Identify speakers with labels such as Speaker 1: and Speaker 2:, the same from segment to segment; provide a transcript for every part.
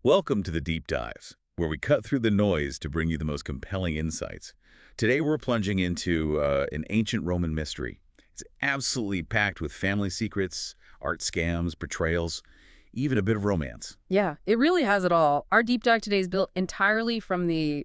Speaker 1: Welcome to the Deep Dives, where we cut through the noise to bring you the most compelling insights. Today we're plunging into an ancient Roman mystery. It's absolutely packed with family secrets, art scams, betrayals, even a bit of romance.
Speaker 2: Yeah, it really has it all. Our deep dive today is built entirely from the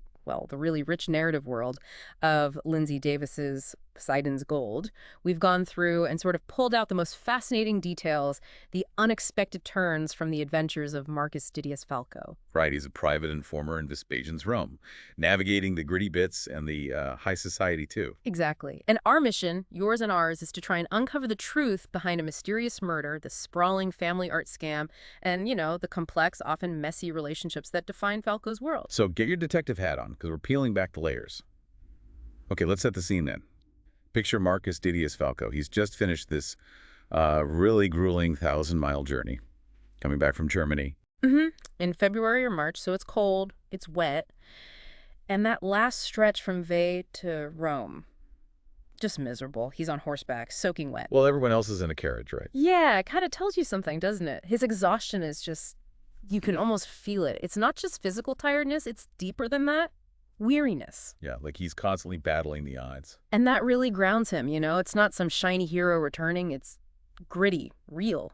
Speaker 2: really rich narrative world of Lindsey Davis's Poseidon's Gold. We've gone through and sort of pulled out the most fascinating details, the unexpected turns from the adventures of Marcus Didius Falco.
Speaker 1: Right, he's a private informer in Vespasian's Rome, navigating the gritty bits and the high society too.
Speaker 2: Exactly. And our mission, yours and ours, is to try and uncover the truth behind a mysterious murder, the sprawling family art scam, and, the complex, often messy relationships that define Falco's world.
Speaker 1: So get your detective hat on, because we're peeling back the layers. Okay, let's set the scene then. Picture Marcus Didius Falco. He's just finished this really grueling 1,000-mile journey, coming back from Germany.
Speaker 2: In February or March, so it's cold, it's wet, and that last stretch from Veii to Rome, just miserable. He's on horseback, soaking wet.
Speaker 1: Well, everyone else is in a carriage, right?
Speaker 2: Yeah, it kind of tells you something, doesn't it? His exhaustion is just, you can almost feel it. It's not just physical tiredness, it's deeper than that. Weariness.
Speaker 1: Yeah, like he's constantly battling the odds.
Speaker 2: And that really grounds him, It's not some shiny hero returning, it's gritty, real.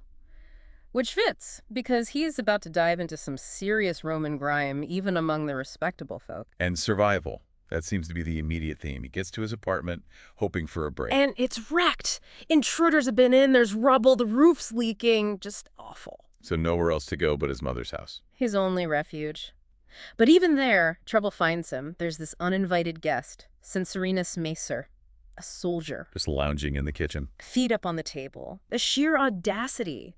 Speaker 2: Which fits, because he is about to dive into some serious Roman grime, even among the respectable folk.
Speaker 1: And survival. That seems to be the immediate theme. He gets to his apartment, hoping for a break.
Speaker 2: And it's wrecked. Intruders have been in, there's rubble, the roof's leaking. Just awful.
Speaker 1: So nowhere else to go but his mother's house.
Speaker 2: His only refuge. But even there, trouble finds him. There's this uninvited guest, Censorinus Macer, a soldier.
Speaker 1: Just lounging in the kitchen.
Speaker 2: Feet up on the table. The sheer audacity.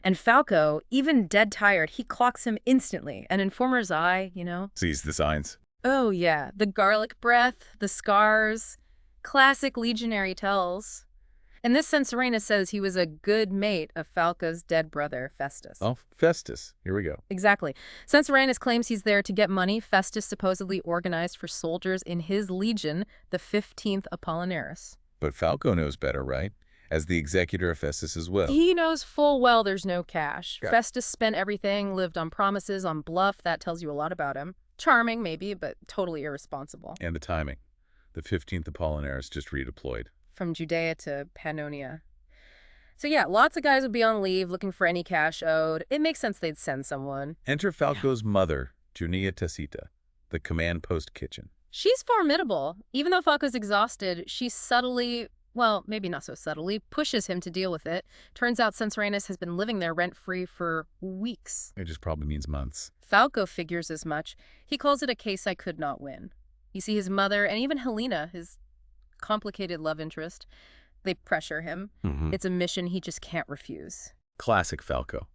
Speaker 2: And Falco, even dead tired, he clocks him instantly. An informer's eye,
Speaker 1: Sees the signs.
Speaker 2: Oh, yeah. The garlic breath, the scars. Classic legionary tells. And this Censorinus says he was a good mate of Falco's dead brother, Festus.
Speaker 1: Oh, Festus. Here we go.
Speaker 2: Exactly. Censorinus claims he's there to get money Festus supposedly organized for soldiers in his legion, the 15th Apollinaris.
Speaker 1: But Falco knows better, right? As the executor of Festus as well.
Speaker 2: He knows full well there's no cash.
Speaker 1: Yeah.
Speaker 2: Festus spent everything, lived on promises, on bluff. That tells you a lot about him. Charming, maybe, but totally irresponsible.
Speaker 1: And the timing. The 15th Apollinaris just redeployed.
Speaker 2: From Judea to Pannonia. So yeah, lots of guys would be on leave looking for any cash owed. It makes sense they'd send someone.
Speaker 1: Enter Falco's mother, Junia Tacita, the command post kitchen.
Speaker 2: She's formidable. Even though Falco's exhausted, she subtly, well, maybe not so subtly, pushes him to deal with it. Turns out Censorinus has been living there rent-free for weeks.
Speaker 1: It just probably means months.
Speaker 2: Falco figures as much. He calls it a case I could not win. You see his mother, and even Helena, his complicated love interest, they pressure him. It's a mission he just can't refuse.
Speaker 1: Classic Falco.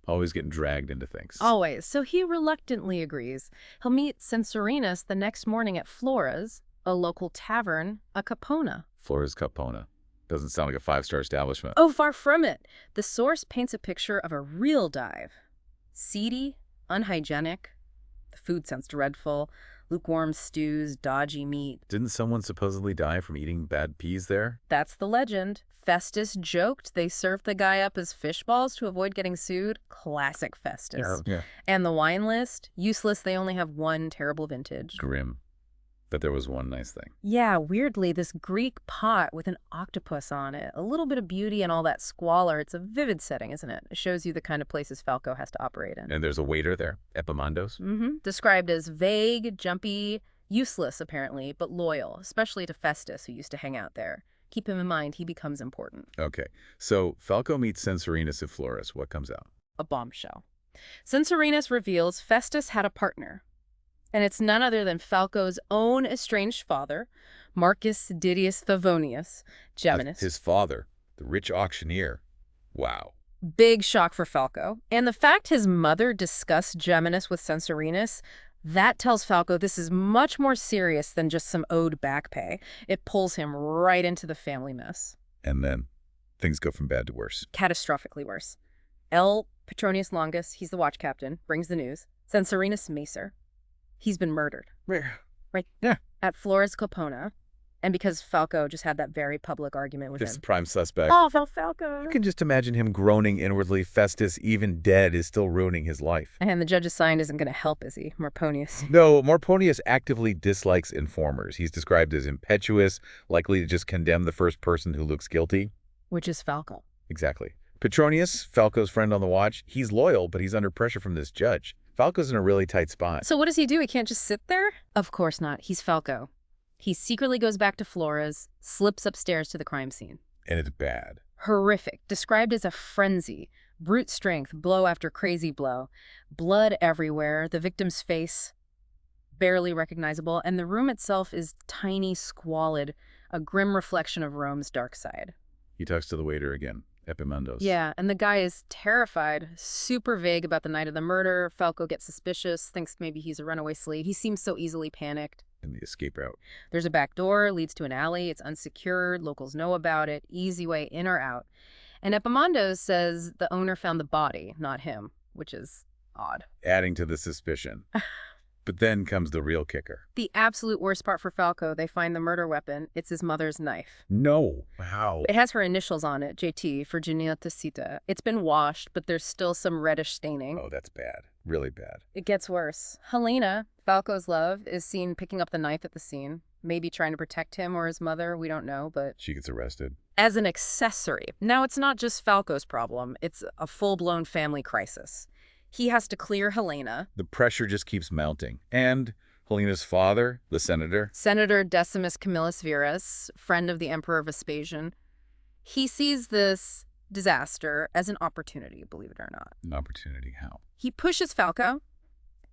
Speaker 1: Always getting dragged into things.
Speaker 2: Always. So he reluctantly agrees. He'll meet Censorinus the next morning at Flora's, a local tavern, a Capona.
Speaker 1: Flora's Capona. Doesn't sound like a five-star establishment.
Speaker 2: Oh, far from it. The source paints a picture of a real dive. Seedy, unhygienic. The food sounds dreadful. Lukewarm stews, dodgy meat.
Speaker 1: Didn't someone supposedly die from eating bad peas there?
Speaker 2: That's the legend. Festus joked they served the guy up as fish balls to avoid getting sued. Classic Festus.
Speaker 1: Yeah.
Speaker 2: And the wine list? Useless, they only have one terrible vintage.
Speaker 1: Grim. But there was one nice thing.
Speaker 2: Yeah, weirdly, this Greek pot with an octopus on it. A little bit of beauty and all that squalor. It's a vivid setting, isn't it? It shows you the kind of places Falco has to operate in.
Speaker 1: And there's a waiter there, Epaminondas.
Speaker 2: Described as vague, jumpy, useless apparently, but loyal, especially to Festus, who used to hang out there. Keep him in mind, he becomes important.
Speaker 1: Okay, so Falco meets Censorinus at Florus. What comes out?
Speaker 2: A bombshell. Censorinus reveals Festus had a partner. And it's none other than Falco's own estranged father, Marcus Didius Favonius, Geminus.
Speaker 1: His father, the rich auctioneer. Wow.
Speaker 2: Big shock for Falco. And the fact his mother discussed Geminus with Censorinus, that tells Falco this is much more serious than just some owed back pay. It pulls him right into the family mess.
Speaker 1: And then things go from bad to worse.
Speaker 2: Catastrophically worse. L. Petronius Longus, he's the watch captain, brings the news. Censorinus Macer. He's been murdered.
Speaker 1: Where?
Speaker 2: Right.
Speaker 1: Yeah.
Speaker 2: At Flora's Capona. And because Falco just had that very public argument with
Speaker 1: Just
Speaker 2: him.
Speaker 1: prime suspect.
Speaker 2: Oh, Falco!
Speaker 1: You can just imagine him groaning inwardly. Festus, even dead, is still ruining his life.
Speaker 2: And the judge's sign isn't going to help, is he? Marponius.
Speaker 1: No, Marponius actively dislikes informers. He's described as impetuous, likely to just condemn the first person who looks guilty.
Speaker 2: Which is Falco.
Speaker 1: Exactly. Petronius, Falco's friend on the watch, he's loyal, but he's under pressure from this judge. Falco's in a really tight spot.
Speaker 2: So what does he do? He can't just sit there? Of course not. He's Falco. He secretly goes back to Flora's, slips upstairs to the crime scene.
Speaker 1: And it's bad.
Speaker 2: Horrific. Described as a frenzy. Brute strength, blow after crazy blow. Blood everywhere, the victim's face barely recognizable, and the room itself is tiny, squalid, a grim reflection of Rome's dark side.
Speaker 1: He talks to the waiter again, Epaminondas.
Speaker 2: Yeah, and the guy is terrified, super vague about the night of the murder. Falco gets suspicious, thinks maybe he's a runaway slave. He seems so easily panicked.
Speaker 1: And the escape route.
Speaker 2: There's a back door, leads to an alley. It's unsecured. Locals know about it. Easy way in or out. And Epaminondas says the owner found the body, not him, which is odd.
Speaker 1: Adding to the suspicion. But then comes the real kicker.
Speaker 2: The absolute worst part for Falco, they find the murder weapon. It's his mother's knife.
Speaker 1: No. How?
Speaker 2: It has her initials on it, JT, for Genetacita. It's been washed, but there's still some reddish staining.
Speaker 1: Oh, that's bad. Really bad.
Speaker 2: It gets worse. Helena, Falco's love, is seen picking up the knife at the scene. Maybe trying to protect him or his mother, we don't know, but...
Speaker 1: She gets arrested.
Speaker 2: As an accessory. Now, it's not just Falco's problem. It's a full-blown family crisis. He has to clear Helena.
Speaker 1: The pressure just keeps mounting. And Helena's father, the senator.
Speaker 2: Senator Decimus Camillus Verus, friend of the Emperor Vespasian. He sees this disaster as an opportunity, believe it or not.
Speaker 1: An opportunity, how?
Speaker 2: He pushes Falco,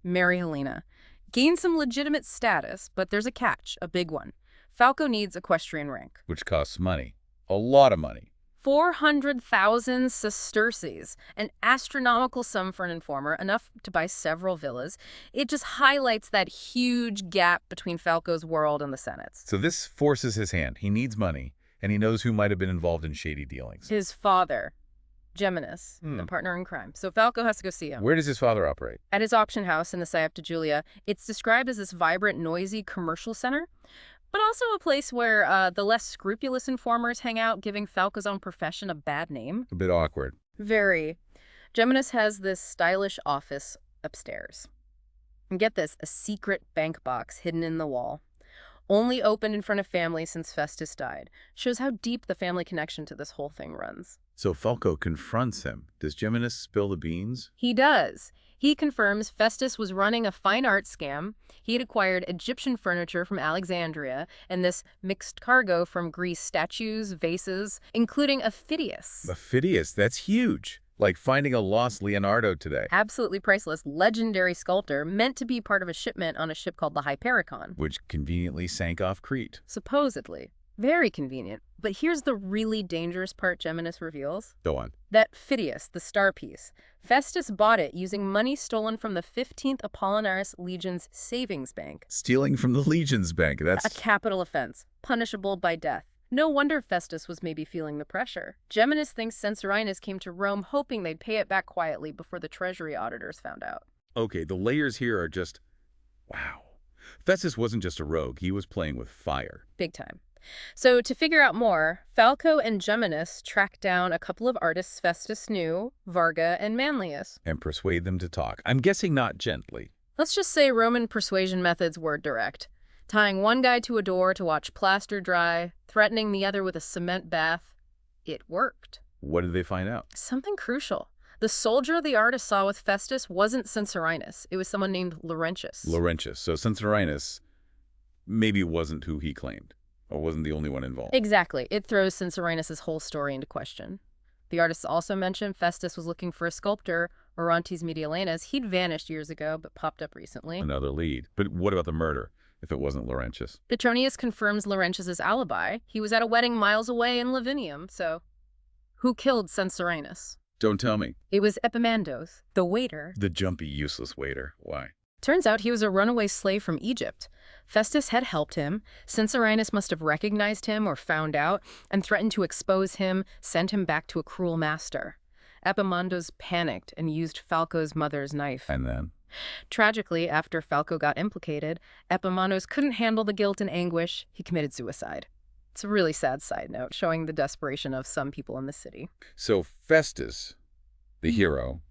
Speaker 2: marry Helena, gain some legitimate status, but there's a catch, a big one. Falco needs equestrian rank.
Speaker 1: Which costs money. A lot of money.
Speaker 2: 400,000 sesterces, an astronomical sum for an informer, enough to buy several villas. It just highlights that huge gap between Falco's world and the Senate's.
Speaker 1: So this forces his hand. He needs money, and he knows who might have been involved in shady dealings.
Speaker 2: His father, Geminus, the partner in crime. So Falco has to go see him.
Speaker 1: Where does his father operate?
Speaker 2: At his auction house in the Sciapta Julia. It's described as this vibrant, noisy commercial center, but also a place where the less scrupulous informers hang out, giving Falco's own profession a bad name.
Speaker 1: A bit awkward.
Speaker 2: Very. Geminus has this stylish office upstairs. And get this, a secret bank box hidden in the wall. Only opened in front of family since Festus died. Shows how deep the family connection to this whole thing runs.
Speaker 1: So Falco confronts him. Does Geminus spill the beans?
Speaker 2: He does. He confirms Festus was running a fine art scam. He had acquired Egyptian furniture from Alexandria and this mixed cargo from Greece, statues, vases, including a Phidias.
Speaker 1: A Phidias, that's huge. Like finding a lost Leonardo today.
Speaker 2: Absolutely priceless, legendary sculptor meant to be part of a shipment on a ship called the Hypericon.
Speaker 1: Which conveniently sank off Crete.
Speaker 2: Supposedly. Very convenient. But here's the really dangerous part Geminus reveals.
Speaker 1: Go on.
Speaker 2: That Phidias, the star piece. Festus bought it using money stolen from the 15th Apollinaris Legion's savings bank.
Speaker 1: Stealing from the Legion's bank, that's...
Speaker 2: A capital offense, punishable by death. No wonder Festus was maybe feeling the pressure. Geminus thinks Censorinus came to Rome hoping they'd pay it back quietly before the treasury auditors found out.
Speaker 1: Okay, the layers here are just... wow. Festus wasn't just a rogue, he was playing with fire.
Speaker 2: Big time. So to figure out more, Falco and Geminus track down a couple of artists Festus knew, Varga and Manlius.
Speaker 1: And persuade them to talk. I'm guessing not gently.
Speaker 2: Let's just say Roman persuasion methods were direct. Tying one guy to a door to watch plaster dry, threatening the other with a cement bath. It worked.
Speaker 1: What did they find out?
Speaker 2: Something crucial. The soldier the artist saw with Festus wasn't Censorinus. It was someone named Laurentius.
Speaker 1: Laurentius. So Censorinus maybe wasn't who he claimed. Or wasn't the only one involved.
Speaker 2: Exactly. It throws Censorinus' whole story into question. The artists also mentioned Festus was looking for a sculptor, Orontes Mediolanus. He'd vanished years ago, but popped up recently.
Speaker 1: Another lead. But what about the murder, if it wasn't Laurentius?
Speaker 2: Petronius confirms Laurentius' alibi. He was at a wedding miles away in Lavinium, so... who killed Censorinus?
Speaker 1: Don't tell me.
Speaker 2: It was Epaminondas, the waiter.
Speaker 1: The jumpy, useless waiter. Why?
Speaker 2: Turns out he was a runaway slave from Egypt. Festus had helped him. Censorinus must have recognized him or found out and threatened to expose him, send him back to a cruel master. Epaminondas panicked and used Falco's mother's knife.
Speaker 1: And then?
Speaker 2: Tragically, after Falco got implicated, Epaminondas couldn't handle the guilt and anguish. He committed suicide. It's a really sad side note, showing the desperation of some people in the city.
Speaker 1: So Festus, the hero,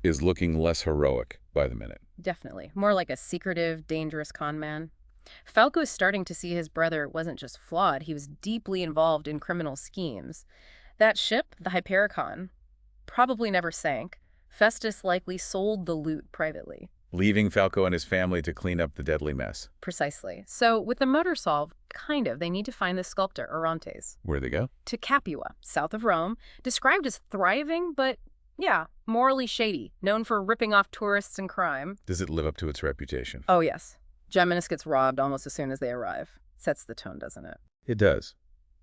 Speaker 1: is looking less heroic by the minute.
Speaker 2: Definitely. More like a secretive, dangerous con man. Falco is starting to see his brother wasn't just flawed, he was deeply involved in criminal schemes. That ship, the Hypericon, probably never sank. Festus likely sold the loot privately.
Speaker 1: Leaving Falco and his family to clean up the deadly mess.
Speaker 2: Precisely. So, with the murder solved, they need to find the sculptor, Orontes.
Speaker 1: Where'd they go?
Speaker 2: To Capua, south of Rome, described as thriving, but, yeah, morally shady, known for ripping off tourists and crime.
Speaker 1: Does it live up to its reputation?
Speaker 2: Oh, yes. Geminus gets robbed almost as soon as they arrive. Sets the tone, doesn't it?
Speaker 1: It does.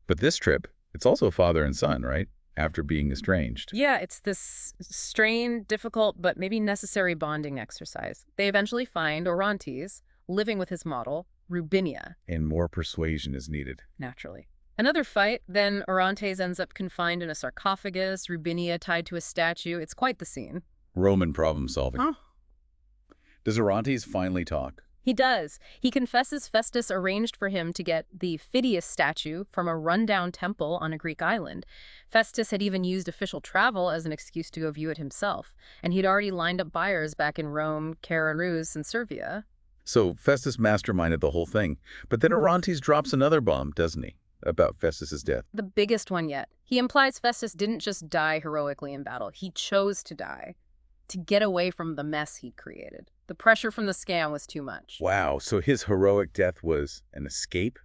Speaker 1: But this trip, it's also father and son, right? After being estranged.
Speaker 2: Yeah, it's this strained, difficult, but maybe necessary bonding exercise. They eventually find Orontes living with his model, Rubinia.
Speaker 1: And more persuasion is needed.
Speaker 2: Naturally. Another fight, then Orontes ends up confined in a sarcophagus, Rubinia tied to a statue. It's quite the scene.
Speaker 1: Roman problem solving.
Speaker 2: Huh?
Speaker 1: Does Orontes finally talk?
Speaker 2: He does. He confesses Festus arranged for him to get the Phidias statue from a rundown temple on a Greek island. Festus had even used official travel as an excuse to go view it himself, and he'd already lined up buyers back in Rome, Caranus, and Servia.
Speaker 1: So Festus masterminded the whole thing. But then Orontes drops another bomb, doesn't he? About Festus's death.
Speaker 2: The biggest one yet. He implies Festus didn't just die heroically in battle. He chose to die, to get away from the mess he'd created. The pressure from the scam was too much.
Speaker 1: Wow, so his heroic death was an escape?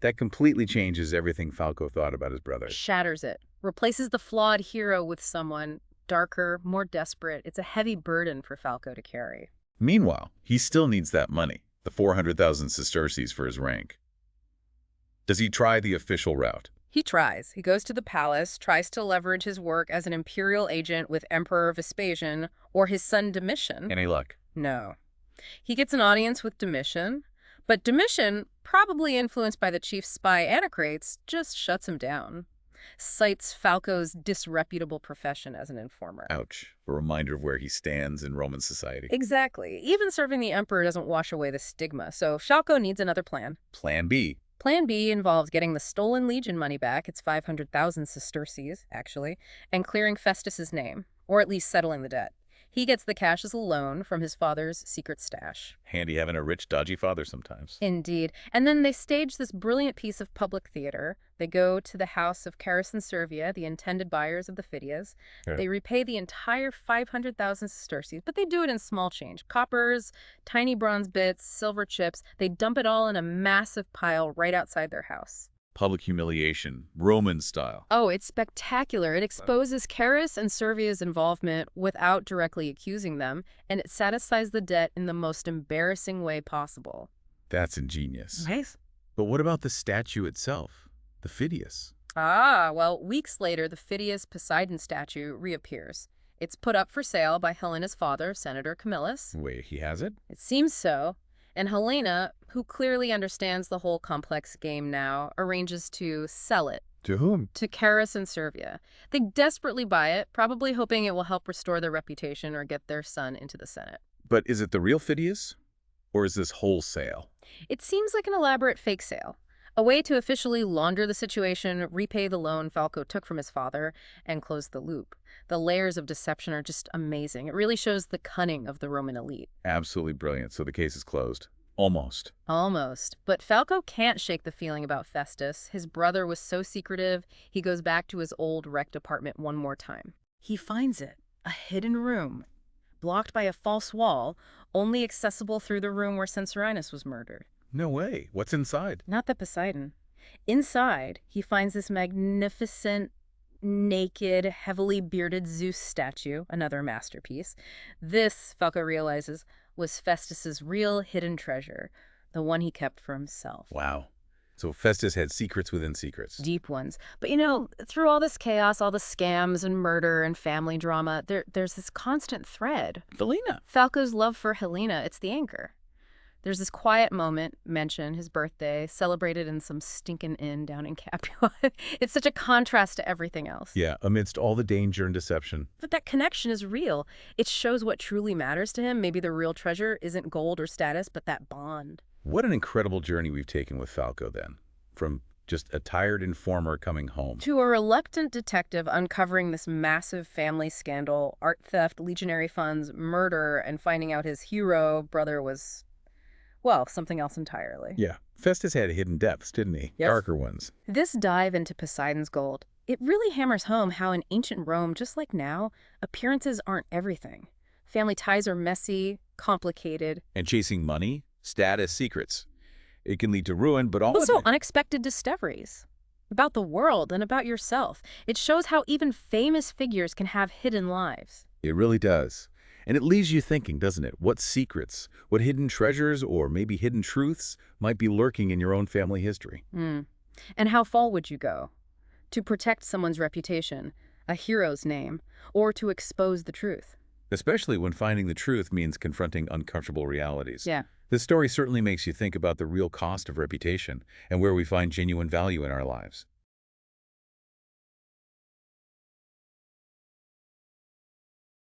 Speaker 1: That completely changes everything Falco thought about his brother.
Speaker 2: Shatters it. Replaces the flawed hero with someone darker, more desperate. It's a heavy burden for Falco to carry.
Speaker 1: Meanwhile, he still needs that money, the 400,000 sesterces for his rank. Does he try the official route?
Speaker 2: He tries. He goes to the palace, tries to leverage his work as an imperial agent with Emperor Vespasian or his son Domitian.
Speaker 1: Any luck?
Speaker 2: No. He gets an audience with Domitian, but Domitian, probably influenced by the chief spy Anacrates, just shuts him down. Cites Falco's disreputable profession as an informer.
Speaker 1: Ouch. A reminder of where he stands in Roman society.
Speaker 2: Exactly. Even serving the emperor doesn't wash away the stigma, so Falco needs another plan.
Speaker 1: Plan B.
Speaker 2: Plan B involves getting the stolen legion money back, it's 500,000 sesterces, actually, and clearing Festus's name, or at least settling the debt. He gets the cash as a loan from his father's secret stash.
Speaker 1: Handy having a rich, dodgy father sometimes.
Speaker 2: Indeed. And then they stage this brilliant piece of public theater. They go to the house of Carus and Servia, the intended buyers of the Phidias.
Speaker 1: Sure.
Speaker 2: They repay the entire 500,000 sesterces, but they do it in small change. Coppers, tiny bronze bits, silver chips. They dump it all in a massive pile right outside their house.
Speaker 1: Public humiliation, Roman style.
Speaker 2: Oh, it's spectacular. It exposes Carus and Servia's involvement without directly accusing them, and it satisfies the debt in the most embarrassing way possible.
Speaker 1: That's ingenious.
Speaker 2: Nice.
Speaker 1: But what about the statue itself? The Phidias?
Speaker 2: Ah, well, weeks later, the Phidias Poseidon statue reappears. It's put up for sale by Helena's father, Senator Camillus.
Speaker 1: Wait, he has it?
Speaker 2: It seems so. And Helena, who clearly understands the whole complex game now, arranges to sell it.
Speaker 1: To whom?
Speaker 2: To Carus and Servia. They desperately buy it, probably hoping it will help restore their reputation or get their son into the Senate.
Speaker 1: But is it the real Phidias? Or is this wholesale?
Speaker 2: It seems like an elaborate fake sale. A way to officially launder the situation, repay the loan Falco took from his father, and close the loop. The layers of deception are just amazing. It really shows the cunning of the Roman elite.
Speaker 1: Absolutely brilliant. So the case is closed. Almost.
Speaker 2: Almost. But Falco can't shake the feeling about Festus. His brother was so secretive, he goes back to his old wrecked apartment one more time. He finds it. A hidden room. Blocked by a false wall, only accessible through the room where Censorinus was murdered.
Speaker 1: No way. What's inside?
Speaker 2: Not the Poseidon. Inside, he finds this magnificent, naked, heavily bearded Zeus statue, another masterpiece. This, Falco realizes, was Festus's real hidden treasure, the one he kept for himself.
Speaker 1: Wow. So Festus had secrets within secrets.
Speaker 2: Deep ones. But through all this chaos, all the scams and murder and family drama, there's this constant thread.
Speaker 1: Helena.
Speaker 2: Falco's love for Helena, it's the anchor. There's this quiet moment mentioned, his birthday, celebrated in some stinking inn down in Capua. It's such a contrast to everything else.
Speaker 1: Yeah, amidst all the danger and deception.
Speaker 2: But that connection is real. It shows what truly matters to him. Maybe the real treasure isn't gold or status, but that bond.
Speaker 1: What an incredible journey we've taken with Falco, then. From just a tired informer coming home.
Speaker 2: To a reluctant detective uncovering this massive family scandal, art theft, legionary funds, murder, and finding out his hero brother was, well, something else entirely.
Speaker 1: Yeah, Festus had hidden depths, didn't he?
Speaker 2: Yes.
Speaker 1: Darker ones.
Speaker 2: This dive into Poseidon's gold, it really hammers home how in ancient Rome, just like now, appearances aren't everything. Family ties are messy, complicated.
Speaker 1: And chasing money, status, secrets. It can lead to ruin, but
Speaker 2: Also unexpected discoveries about the world and about yourself. It shows how even famous figures can have hidden lives.
Speaker 1: It really does. And it leaves you thinking, doesn't it? What secrets, what hidden treasures, or maybe hidden truths might be lurking in your own family history?
Speaker 2: And how far would you go? To protect someone's reputation, a hero's name, or to expose the truth?
Speaker 1: Especially when finding the truth means confronting uncomfortable realities.
Speaker 2: Yeah.
Speaker 1: This story certainly makes you think about the real cost of reputation and where we find genuine value in our lives.